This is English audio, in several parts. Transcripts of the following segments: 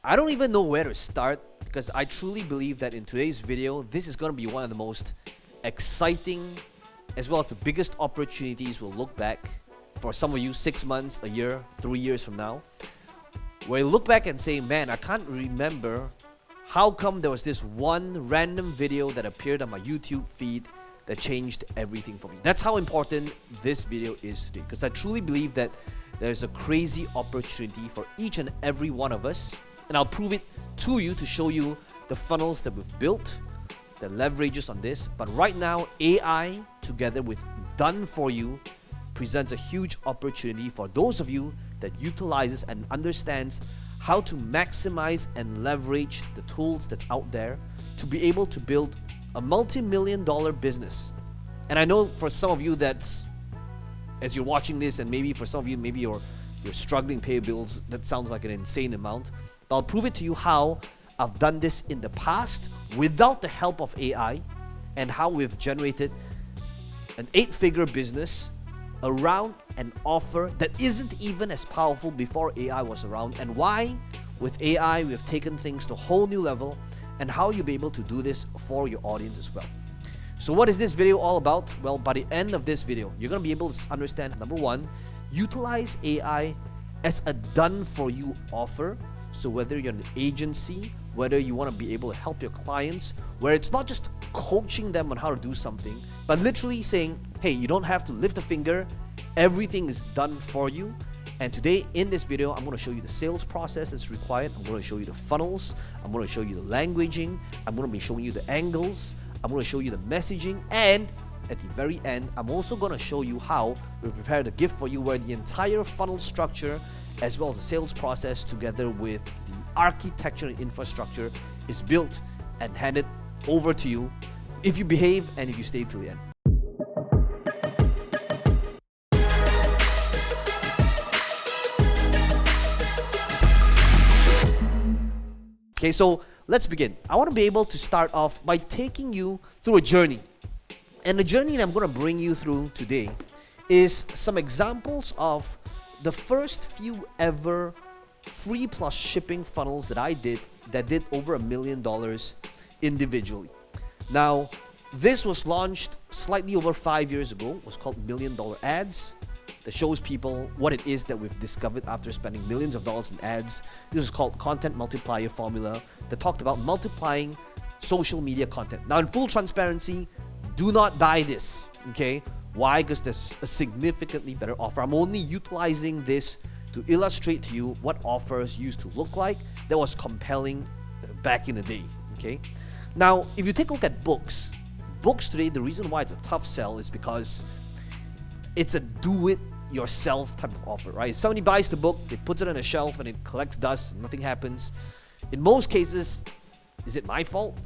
I don't even know where to start because I truly believe that in today's video, this is going to be one of the most exciting as well as the biggest opportunities we'll look back for some of you 6 months, a year, 3 years from now, where you look back and say, man, I can't remember how come there was this one random video that appeared on my YouTube feed that changed everything for me. That's how important this video is today, because I truly believe that there's a crazy opportunity for each and every one of us, and I'll prove it to you to show you the funnels that we've built, the leverages on this. But right now, AI together with Done For You presents a huge opportunity for those of you that utilizes and understands how to maximize and leverage the tools that's out there to be able to build a multi-million-dollar business. And I know for some of you that's, as you're watching this, and maybe for some of you, maybe you're struggling to pay bills, that sounds like an insane amount. But I'll prove it to you how I've done this in the past without the help of AI, and how we've generated an 8-figure business around an offer that isn't even as powerful before AI was around, and why with AI we've taken things to a whole new level, and how you'll be able to do this for your audience as well. So what is this video all about? Well, by the end of this video, you're going to be able to understand, number one, utilize AI as a done-for-you offer. So whether you're an agency, whether you want to be able to help your clients, where it's not just coaching them on how to do something, but literally saying, hey, you don't have to lift a finger, everything is done for you. And today in this video, I'm going to show you the sales process that's required. I'm going to show you the funnels. I'm going to show you the languaging. I'm going to be showing you the angles. I'm going to show you the messaging. And at the very end, I'm also going to show you how we prepared a gift for you where the entire funnel structure as well as the sales process together with the architecture and infrastructure is built and handed over to you if you behave and if you stay till the end. Okay, so let's begin. I want to be able to start off by taking you through a journey. And the journey that I'm going to bring you through today is some examples of the first few ever free plus shipping funnels that I did that did over $1 million individually. Now, this was launched slightly over 5 years ago. It was called $1 Million Ads. That shows people what it is that we've discovered after spending millions of dollars in ads. This is called Content Multiplier Formula that talked about multiplying social media content. Now, in full transparency, do not buy this, okay? Why? Because there's a significantly better offer. I'm only utilizing this to illustrate to you what offers used to look like that was compelling back in the day, okay? Now, if you take a look at books today, the reason why it's a tough sell is because it's a do-it-yourself type of offer, right? If somebody buys the book, they put it on a shelf and it collects dust and nothing happens. In most cases, is it my fault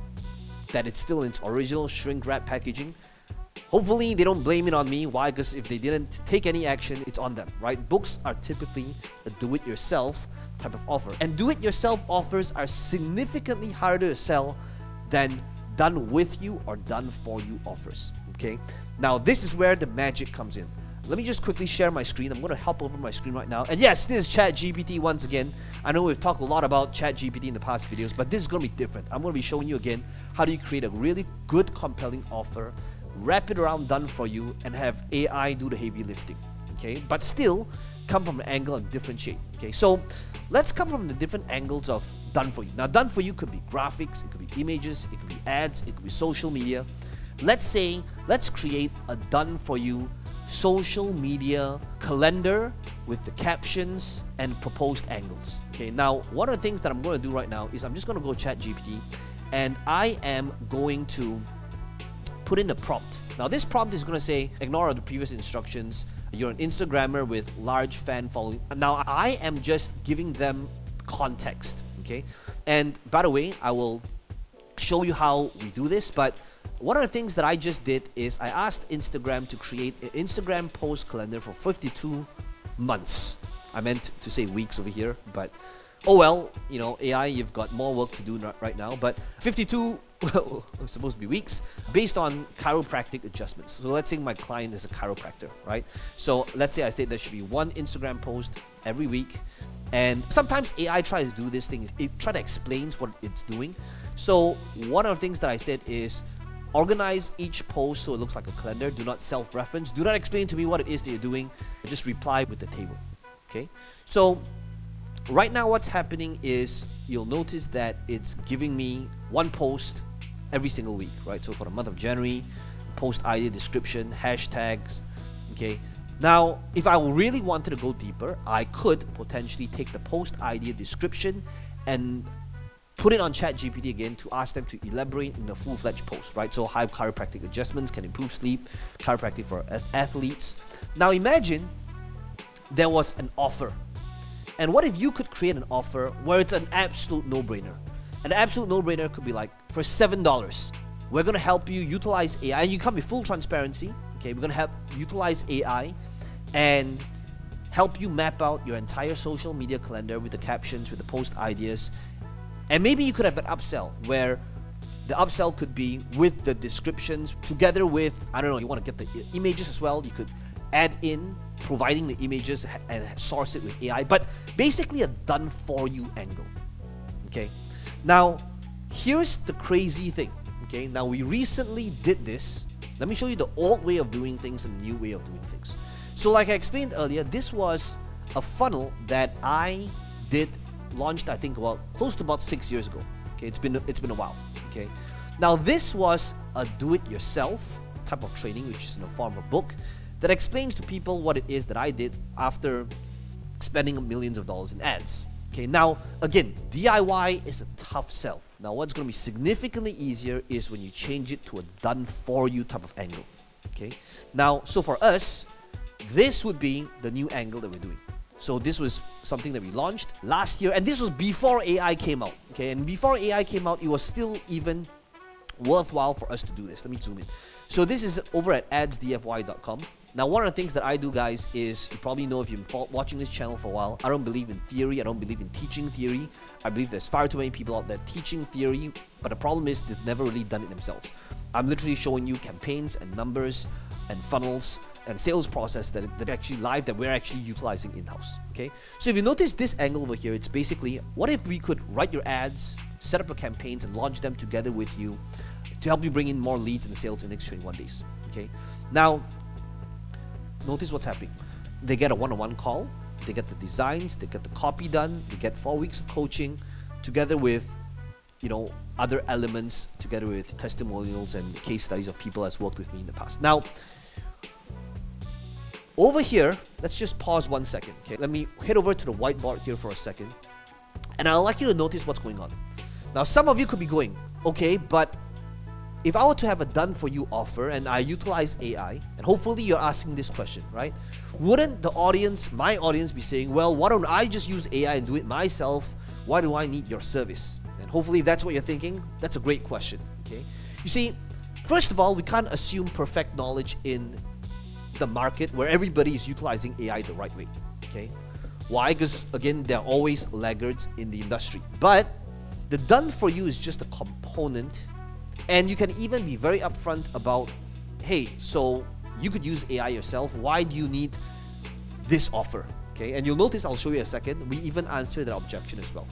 that it's still in its original shrink wrap packaging? Hopefully, they don't blame it on me. Why? Because if they didn't take any action, it's on them, right? Books are typically a do-it-yourself type of offer. And do-it-yourself offers are significantly harder to sell than done with you or done for you offers, okay? Now, this is where the magic comes in. Let me just quickly share my screen. I'm going to hop over my screen right now. And yes, this is ChatGPT once again. I know we've talked a lot about ChatGPT in the past videos, but this is going to be different. I'm going to be showing you again how do you create a really good, compelling offer, wrap it around done for you, and have AI do the heavy lifting, okay? But still come from an angle and differentiate, okay? So let's come from the different angles of done for you. Now, done for you could be graphics, it could be images, it could be ads, it could be social media. Let's create a done for you social media calendar with the captions and proposed angles. Okay, now one of the things that I'm going to do right now is I'm just going to go ChatGPT and I am going to put in a prompt. Now this prompt is going to say, ignore the previous instructions. You're an Instagrammer with large fan following. Now I am just giving them context. Okay, and by the way, I will show you how we do this, but one of the things that I just did is I asked Instagram to create an Instagram post calendar for 52 months. I meant to say weeks over here, but oh well, you know, AI, you've got more work to do right now, but 52, well, it's supposed to be weeks, based on chiropractic adjustments. So let's say my client is a chiropractor, right? So let's say I said there should be one Instagram post every week, And sometimes AI tries to do this thing, it tries to explain what it's doing. So one of the things that I said is organize each post so it looks like a calendar. Do not self-reference. Do not explain to me what it is that you're doing. Just reply with the table. Okay? So right now what's happening is you'll notice that it's giving me one post every single week, right? So for the month of January, post idea, description, hashtags. Okay? Now, if I really wanted to go deeper, I could potentially take the post idea description and put it on ChatGPT again to ask them to elaborate in a full-fledged post, right? So how chiropractic adjustments can improve sleep, chiropractic for athletes. Now imagine there was an offer. And what if you could create an offer where it's an absolute no-brainer? An absolute no-brainer could be like, for $7, we're gonna help you utilize AI, and you come with full transparency, okay? We're gonna help utilize AI and help you map out your entire social media calendar with the captions, with the post ideas. And maybe you could have an upsell where the upsell could be with the descriptions together with, I don't know, you want to get the images as well. You could add in providing the images and source it with AI, but basically a done for you angle. Okay. Now, here's the crazy thing. Okay. Now we recently did this. Let me show you the old way of doing things and the new way of doing things. So like I explained earlier, this was a funnel that I launched, I think, close to about 6 years ago. Okay, it's been a while. Okay, now this was a do-it-yourself type of training, which is in the form of a book that explains to people what it is that I did after spending millions of dollars in ads. Okay, now again, DIY is a tough sell. Now what's going to be significantly easier is when you change it to a done-for-you type of angle. Okay, now so for us, this would be the new angle that we're doing. So this was something that we launched last year, and this was before AI came out. Okay, and before AI came out, it was still even worthwhile for us to do this. Let me zoom in. So this is over at adsdfy.com. Now, one of the things that I do, guys, is you probably know if you've been watching this channel for a while, I don't believe in theory. I don't believe in teaching theory. I believe there's far too many people out there teaching theory, but the problem is they've never really done it themselves. I'm literally showing you campaigns and numbers and funnels and sales process that are actually live, that we're actually utilizing in-house. Okay, so if you notice this angle over here, it's basically, what if we could write your ads, set up your campaigns, and launch them together with you to help you bring in more leads and sales in the next 21 days. Okay, now notice what's happening. They get a one-on-one call, they get the designs, they get the copy done, they get 4 weeks of coaching together with, you know, other elements, together with testimonials and case studies of people that's worked with me in the past. Now, over here, let's just pause 1 second. Okay, let me head over to the whiteboard here for a second, and I'd like you to notice what's going on. Now, some of you could be going, okay, but if I were to have a done-for-you offer and I utilize AI, and hopefully you're asking this question, right? Wouldn't the audience, my audience, be saying, well, why don't I just use AI and do it myself? Why do I need your service? And hopefully if that's what you're thinking, that's a great question, okay? You see, first of all, we can't assume perfect knowledge in the market where everybody is utilizing AI the right way, okay? Why? Because again, there are always laggards in the industry. But the done for you is just a component, and you can even be very upfront about, hey, so you could use AI yourself. Why do you need this offer? Okay, and you'll notice, I'll show you in a second, we even answer that objection as well.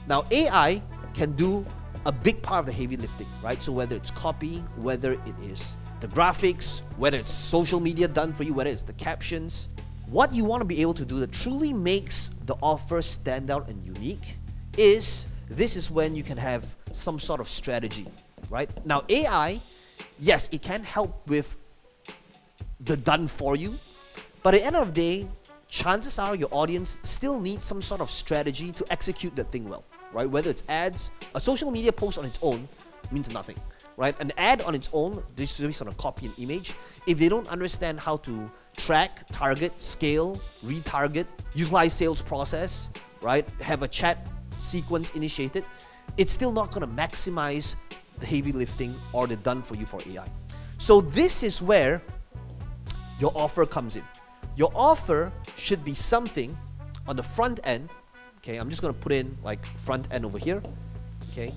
Now, AI can do a big part of the heavy lifting, right? So whether it's copy, whether it is the graphics, whether it's social media done for you, whether it's the captions, what you want to be able to do that truly makes the offer stand out and unique is, this is when you can have some sort of strategy, right? Now, AI, yes, it can help with the done for you, but at the end of the day, chances are your audience still needs some sort of strategy to execute that thing well, right? Whether it's ads, a social media post on its own means nothing, right? An ad on its own, this is based on a copy and image. If they don't understand how to track, target, scale, retarget, utilize sales process, right? Have a chat sequence initiated, it's still not going to maximize the heavy lifting or the done for you for AI. So this is where your offer comes in. Your offer should be something on the front end. Okay, I'm just going to put in like front end over here. Okay,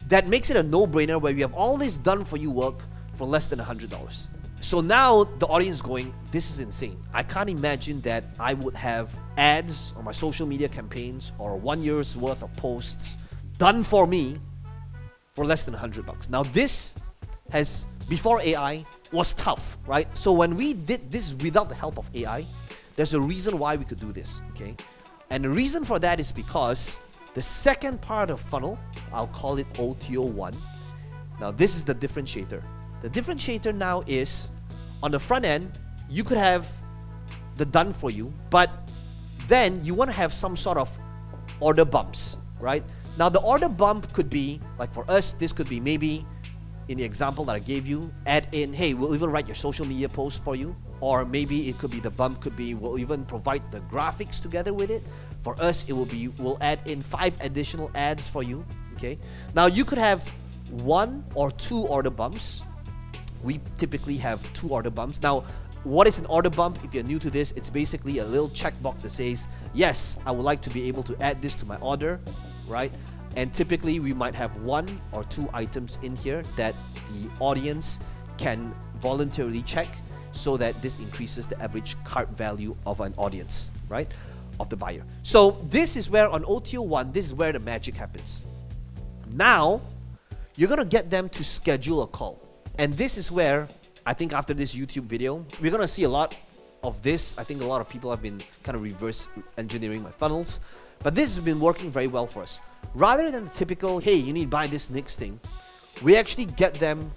that makes it a no-brainer where we have all this done for you work for less than $100. So now the audience is going, this is insane. I can't imagine that I would have ads on my social media campaigns or 1 year's worth of posts done for me for less than $100. Now this has, before AI, was tough, right? So when we did this without the help of AI, there's a reason why we could do this, okay? And the reason for that is because the second part of funnel, I'll call it OTO1. Now this is the differentiator. The differentiator now is, on the front end, you could have the done for you, but then you want to have some sort of order bumps, right? Now the order bump could be, like for us, this could be maybe, in the example that I gave you, add in, hey, we'll even write your social media post for you. Or maybe it could be, the bump could be, we'll even provide the graphics together with it. For us, it will be, we'll add in 5 additional ads for you, okay? Now you could have 1 or 2 order bumps. We typically have 2 order bumps. Now, what is an order bump? If you're new to this, it's basically a little checkbox that says, yes, I would like to be able to add this to my order, right? And typically we might have 1 or 2 items in here that the audience can voluntarily check, so that this increases the average cart value of an audience, right? Of the buyer. So this is where on OTO1, this is where the magic happens. Now, you're gonna get them to schedule a call. And this is where, I think after this YouTube video, we're gonna see a lot of this. I think a lot of people have been kind of reverse engineering my funnels, but this has been working very well for us. Rather than the typical, hey, you need to buy this next thing, we actually get them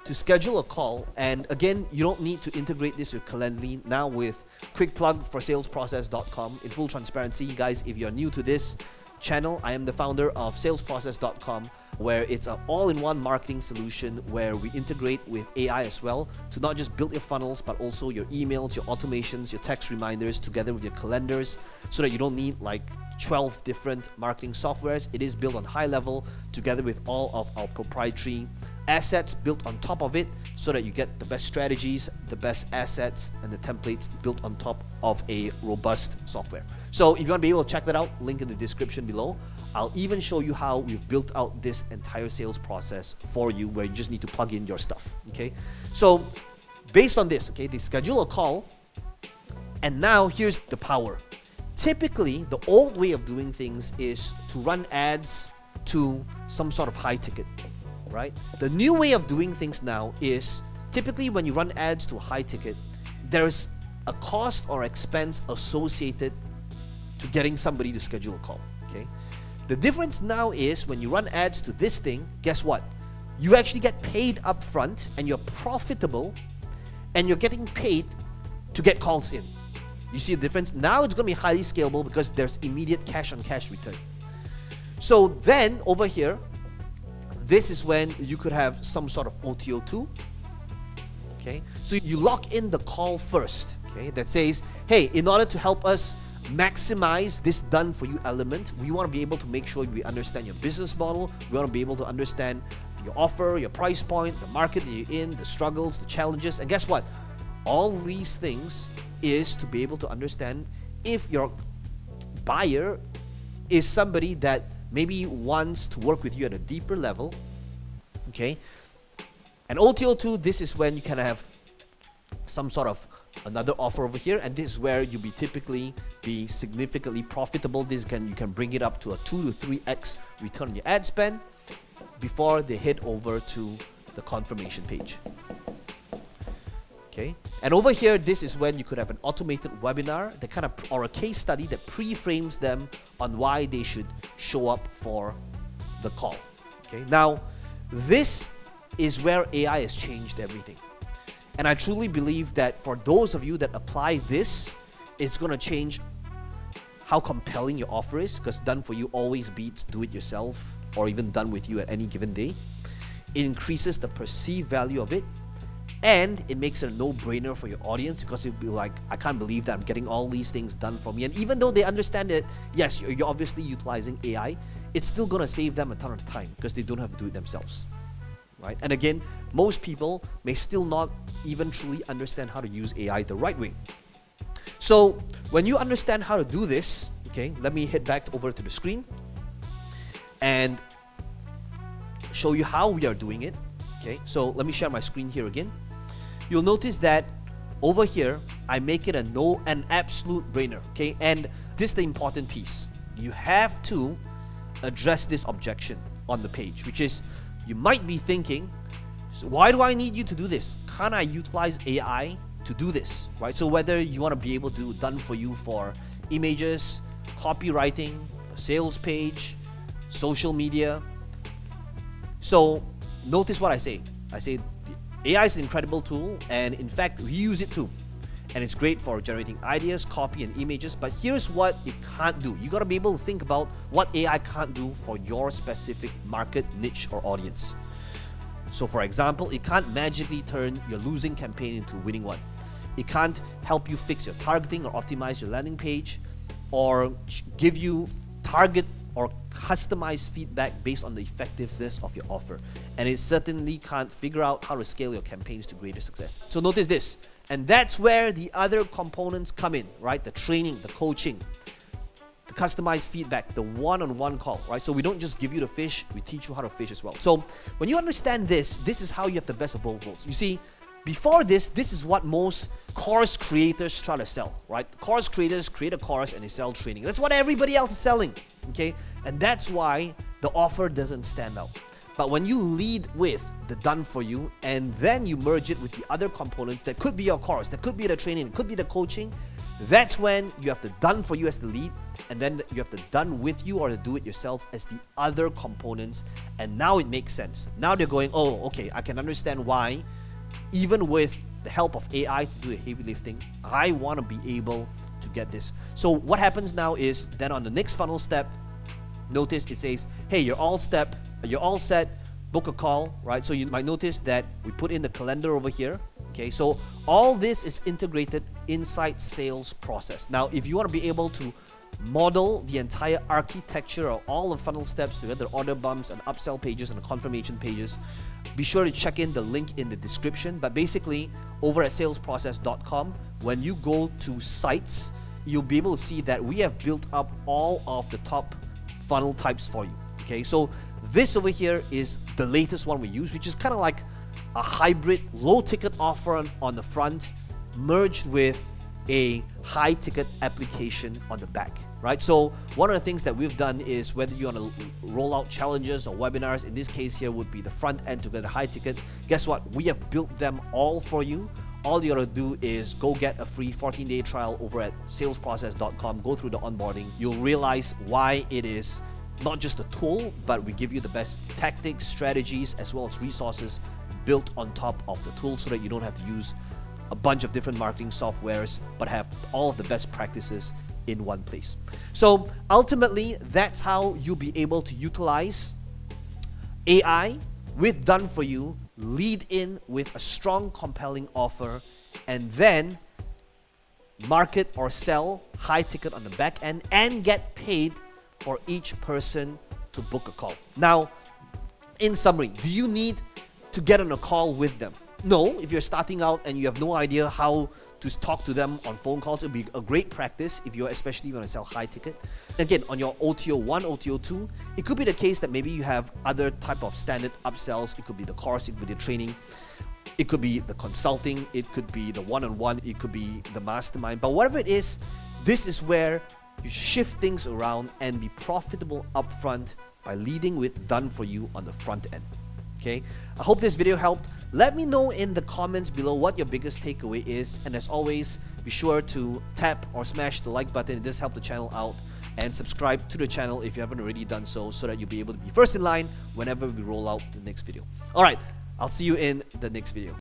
to schedule a call. And again, you don't need to integrate this with Calendly. Now with quick plug for salesprocess.com, in full transparency, guys, if you're new to this channel, I am the founder of salesprocess.com, where it's an all-in-one marketing solution where we integrate with AI as well to not just build your funnels, but also your emails, your automations, your text reminders, together with your calendars, so that you don't need like 12 different marketing softwares. It is built on high level together with all of our proprietary assets built on top of it, so that you get the best strategies, the best assets, and the templates built on top of a robust software. So if you want to be able to check that out, link in the description below. I'll even show you how we've built out this entire sales process for you, where you just need to plug in your stuff, okay? So based on this, okay, they schedule a call, and now here's the power. Typically, the old way of doing things is to run ads to some sort of high ticket, right? The new way of doing things now is, typically when you run ads to high ticket, there's a cost or expense associated to getting somebody to schedule a call, okay? The difference now is, when you run ads to this thing, guess what? You actually get paid up front, and you're profitable, and you're getting paid to get calls in. You see the difference? Now it's going to be highly scalable because there's immediate cash on cash return. So then over here, this is when you could have some sort of OTO2, okay? So you lock in the call first, okay? That says, hey, in order to help us maximize this done for you element, we want to be able to make sure we understand your business model. We want to be able to understand your offer, your price point, the market that you're in, the struggles, the challenges. And guess what? All these things is to be able to understand if your buyer is somebody that maybe wants to work with you at a deeper level, okay? And OTO2, this is when you can have some sort of another offer over here, and this is where you'll be typically be significantly profitable. You can bring it up to a 2 to 3x return on your ad spend before they head over to the confirmation page. Okay, and over here, this is when you could have an automated webinar that kind of, or a case study that pre-frames them on why they should show up for the call. Okay, now this is where AI has changed everything. And I truly believe that for those of you that apply this, it's going to change how compelling your offer is, because done for you always beats do it yourself or even done with you at any given day. It increases the perceived value of it, and it makes it a no-brainer for your audience, because it'll be like, I can't believe that I'm getting all these things done for me. And even though they understand that, yes, you're obviously utilizing AI, it's still going to save them a ton of time because they don't have to do it themselves. Right? And again, most people may still not even truly understand how to use AI the right way. So when you understand how to do this, okay, let me head back over to the screen and show you how we are doing it. Okay, so let me share my screen here again. you'll notice that over here, I make it an absolute brainer, okay? And this is the important piece. You have to address this objection on the page, which is, you might be thinking, so why do I need you to do this? Can't I utilize AI to do this, right? So whether you want to be able to do done for you for images, copywriting, a sales page, social media. So notice what I say. I say AI is an incredible tool, and in fact, we use it too. And it's great for generating ideas, copy, and images, but here's what it can't do. You gotta be able to think about what AI can't do for your specific market, niche, or audience. So for example, it can't magically turn your losing campaign into a winning one. It can't help you fix your targeting or optimize your landing page, or give you target or customized feedback based on the effectiveness of your offer. And it certainly can't figure out how to scale your campaigns to greater success. So notice this, and that's where the other components come in, right? The training, the coaching, the customized feedback, the one-on-one call, right? So we don't just give you the fish, we teach you how to fish as well. So when you understand this, this is how you have the best of both worlds. You see, before this is what most course creators try to sell, right? Course creators create a course and they sell training. That's what everybody else is selling, okay? And that's why the offer doesn't stand out. But when you lead with the done for you, and then you merge it with the other components that could be your course, that could be the training, it could be the coaching, that's when you have the done for you as the lead, and then you have the done with you or the do it yourself as the other components. And now it makes sense. Now they're going, oh, okay, I can understand why, even with the help of AI to do the heavy lifting, I want to be able to get this. So what happens now is, then on the next funnel step, notice it says, hey, you're all set, book a call, right? So you might notice that we put in the calendar over here, okay? So all this is integrated inside sales process. Now, if you want to be able to model the entire architecture of all the funnel steps, to get the order bumps and upsell pages and the confirmation pages, be sure to check in the link in the description. But basically, over at salesprocess.com, when you go to sites, you'll be able to see that we have built up all of the top funnel types for you, okay? So this over here is the latest one we use, which is kind of like a hybrid low ticket offer on the front, merged with a high ticket application on the back, right? So one of the things that we've done is, whether you want to roll out challenges or webinars, in this case here would be the front end to get a high ticket. Guess what? We have built them all for you. All you gotta do is go get a free 14-day trial over at salesprocess.com. Go through the onboarding. You'll realize why it is not just a tool, but we give you the best tactics, strategies, as well as resources built on top of the tool, so that you don't have to use a bunch of different marketing softwares, but have all of the best practices in one place. So ultimately, that's how you'll be able to utilize AI with done for you, lead in with a strong, compelling offer, and then market or sell high ticket on the back end, and get paid for each person to book a call. Now, in summary, do you need to get on a call with them? No. If you're starting out and you have no idea how to talk to them on phone calls, it'll be a great practice if you're, especially if you want to sell high ticket. Again, on your OTO 1, OTO 2, it could be the case that maybe you have other type of standard upsells. It could be the course, it could be the training, it could be the consulting, it could be the one-on-one, it could be the mastermind. But whatever it is, this is where you shift things around and be profitable upfront by leading with done for you on the front end. Okay, I hope this video helped. Let me know in the comments below what your biggest takeaway is, and as always, be sure to tap or smash the like button. It does help the channel out, and subscribe to the channel if you haven't already done so that you'll be able to be first in line whenever we roll out the next video. Alright, I'll see you in the next video.